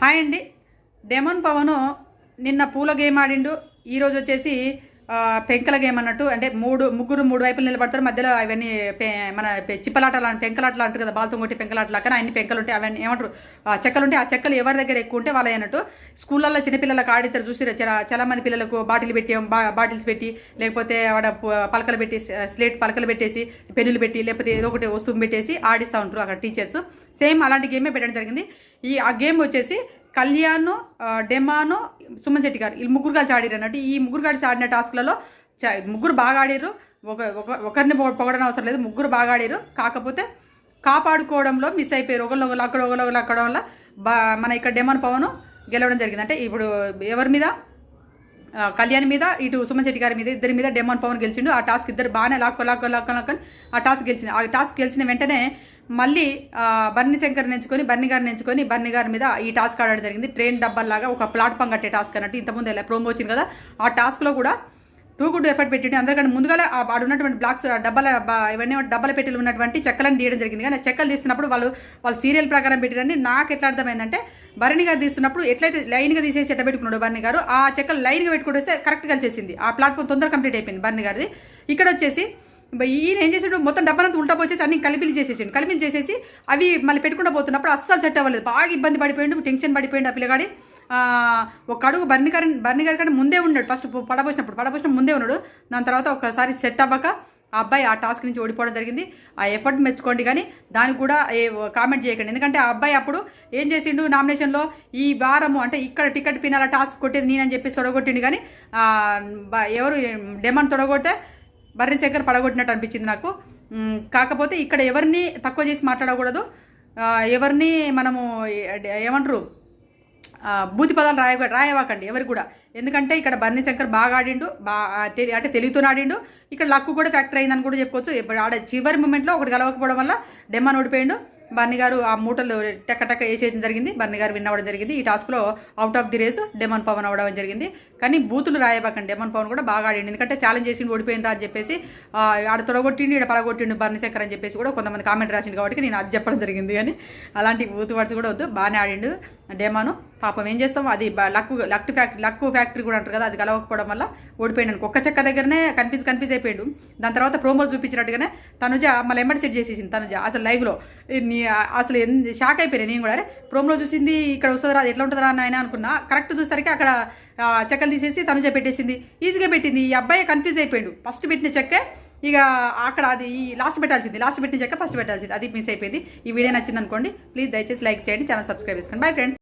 Hi అండి. Demon Pawan నిన్న పూల గేమ్ ఆడిండు. ఈరోజు వచ్చేసి పెంకల గేమ్ అన్నట్టు. అంటే ముగ్గురు మూడు వైపులు నిలబడతారు. మధ్యలో అవన్నీ మన చిప్పలాటలు పెంకలాటలు అంటారు కదా, బాల్తో కొట్టి పెంకలాటలు. కానీ అన్ని పెంకలు ఉంటాయి. అవన్నీ ఏమంటారు, చెక్కలు ఉంటాయి. ఆ చెక్కలు ఎవరి దగ్గర ఎక్కువ ఉంటే వాళ్ళ అన్నట్టు. స్కూళ్ళల్లో చిన్నపిల్లలకు ఆడితారు చూసి, చాలా మంది పిల్లలకు బాటిల్స్ పెట్టి, లేకపోతే ఆడ పలకలు పెట్టి, స్లేట్ పలకలు పెట్టేసి, పెన్నులు పెట్టి, లేకపోతే ఏదో ఒకటి వస్తువు పెట్టేసి ఆడిస్తూ ఉంటారు అక్కడ టీచర్స్. సేమ్ అలాంటి గేమే పెట్టడం జరిగింది. ఆ గేమ్ వచ్చేసి కళ్యాణ్, డెమాను, సుమన్ శెట్టి గారు, వీళ్ళు ముగ్గురు కలిసి ఆడిరు అన్నట్టు. ఈ ముగ్గురు కలిసి ఆడిన టాస్క్లలో ముగ్గురు బాగా ఆడిరు. ఒకరిని పొగడని అవసరం లేదు, ముగ్గురు బాగా ఆడిరు. కాకపోతే కాపాడుకోవడంలో మిస్ అయిపోయారు. ఒకళ్ళు అక్కడ వల్ల మన ఇక్కడ డెమాన్ పవన్ గెలవడం జరిగింది. అంటే ఇప్పుడు ఎవరి మీద, కళ్యాణ్ మీద, ఇటు సుమన్ శెట్టి గారి మీద, ఇద్దరి మీద డెమాన్ పవన్ గెలిచిండు. ఆ టాస్క్ ఇద్దరు బాగానే లాక్కొని ఆ టాస్క్ గెలిచింది. ఆ టాస్క్ గెలిచిన వెంటనే మళ్ళీ బర్నీ గారిని ఎంచుకొని బర్నీ గారి మీద ఈ టాస్క్ ఆడడం జరిగింది. ట్రైన్ డబ్బాల్లాగా ఒక ప్లాట్ఫామ్ కట్టే టాస్క్ అన్నట్టు. ఇంతకుముందు ఎలా ప్రోమో వచ్చింది కదా, ఆ టాస్క్లో కూడా టూ గుడ్ ఎఫర్ట్ పెట్టి అందరికంటే ముందుగా ఆడున్నటువంటి బ్లాక్స్ ఇవన్నీ డబ్బాల పెట్టెలు ఉన్నటువంటి చెక్కలను తీయడం జరిగింది. కానీ చెక్కలు తీస్తున్నప్పుడు వాళ్ళు సీరియల్ ప్రకారం పెట్టిరని నాకు ఎట్లా అర్థమైందంటే, బర్నీ గారు తీస్తున్నప్పుడు ఎట్లయితే లైన్గా తీసేసి ఎట్లా పెట్టుకున్నాడు బర్నీ గారు, ఆ చెక్కలు లైన్గా పెట్టుకుంటే కరెక్ట్గా కలిసేసింది. ఆ ప్లాట్ఫామ్ తొందరగా కంప్లీట్ అయిపోయింది బర్నీ గారిది. ఇక్కడ వచ్చేసి ఈయన ఏం చేసాడు, మొత్తం డబ్బానంతా ఉల్టా పోసేసి అన్ని కలిపిలు చేసేసి అవి మళ్ళీ పెట్టుకుంటూ పోతున్నప్పుడు అస్సలు సెట్ అవ్వలేదు. బాగా ఇబ్బంది పడిపోయిండు, టెన్షన్ పడిపోయిండు ఆ పిల్లగాడి. ఒక అడుగు బర్నీ గారి కంటే ముందే ఉన్నాడు. ఫస్ట్ పడబోసిన ముందే ఉన్నాడు. దాని తర్వాత ఒకసారి సెట్ అవ్వక ఆ అబ్బాయి ఆ టాస్క్ నుంచి ఓడిపోవడం జరిగింది. ఆ ఎఫర్ట్ మెచ్చుకోండి, కానీ దానికి కూడా కామెంట్ చేయకండి. ఎందుకంటే ఆ అబ్బాయి అప్పుడు ఏం చేసిండు, నామినేషన్లో ఈ వారము అంటే ఇక్కడ టికెట్ పినాల టాస్క్ కొట్టేది నేనని చెప్పి తొడగొట్టిండు. కానీ ఎవరు డెమాన్ తొడగొడితే బర్నీ శంకర్ పడగొట్టినట్టు అనిపించింది నాకు. కాకపోతే ఇక్కడ ఎవరిని తక్కువ చేసి మాట్లాడకూడదు, ఎవరిని మనము ఏమంటారు బూతి పదాలు రాయవాకండి ఎవరికి కూడా. ఎందుకంటే ఇక్కడ బర్నీ శంకర్ బాగా ఆడిండు, అంటే తెలివితో ఆడిండు. ఇక్కడ లక్కు కూడా ఫ్యాక్టర్ అయిందని కూడా చెప్పుకోవచ్చు. ఇప్పుడు ఆడ చివరి మూమెంట్లో ఒకటి గెలవకపోవడం వల్ల డెమాన్ ఓడిపోయిండు. బర్నీ గారు ఆ మూటలు టక్క వేసేయడం జరిగింది. బర్నీ గారు విన్ అవ్వడం జరిగింది. ఈ టాస్క్లో out of the race demon Pawan అవ్వడం జరిగింది. కానీ బూతులు రాయబాకండి, డెమాన్ పవన్ కూడా బాగా ఆడింది. ఎందుకంటే ఛాలెంజ్ చేసి ఓడిపోయిండ్రా అని చెప్పేసి, ఆడ తొడగొట్టిండు, ఇక్కడ పడగొట్టిండు బర్నీ శంకర్ అని చెప్పేసి కూడా కొంతమంది కామెంట్ రాసిండు. కాబట్టి నేను అది చెప్పడం జరిగింది. కానీ అలాంటి బూతు వర్డ్స్ కూడా వద్దు. బాగానే ఆడిండు డెమాను. పాపం ఏం చేస్తాం, అది లక్కు ఫ్యాక్టరీ కూడా అంటారు కదా, అది కలవకపోవడం వల్ల ఓడిపోయిండు. ఒక్క చెక్క దగ్గరనే కన్ఫ్యూజ్ అయిపోయాడు. దాని తర్వాత ప్రోమోలు చూపించినట్టుగానే తనుజ మళ్ళీ ఎంబడి సెట్ చేసేసింది. తనుజ అసలు లైవ్లో అసలు షాక్ అయిపోయాను నేను కూడా. అరే ప్రోమోలో చూసింది ఇక్కడ వస్తుందా, అది ఎట్లా ఉంటుందా అని ఆయన అనుకున్నా. కరెక్ట్ చూసరికి అక్కడ చెక్కలు తీసేసి తనుజ పెట్టేసింది, ఈజీగా పెట్టింది. ఈ అబ్బాయి కన్ఫ్యూజ్ అయిపోయాడు. ఫస్ట్ పెట్టిన చెక్క ఇక అక్కడ అది లాస్ట్ పెట్టిన చెక్క ఫస్ట్ పెట్టాల్సింది, అది మిస్ అయిపోయింది. ఈ వీడియో నచ్చింది అనుకోండి, ప్లీజ్ దయచేసి లైక్ చేయండి, ఛానల్ సబ్స్క్రైబ్ చేసుకోండి. Bye friends.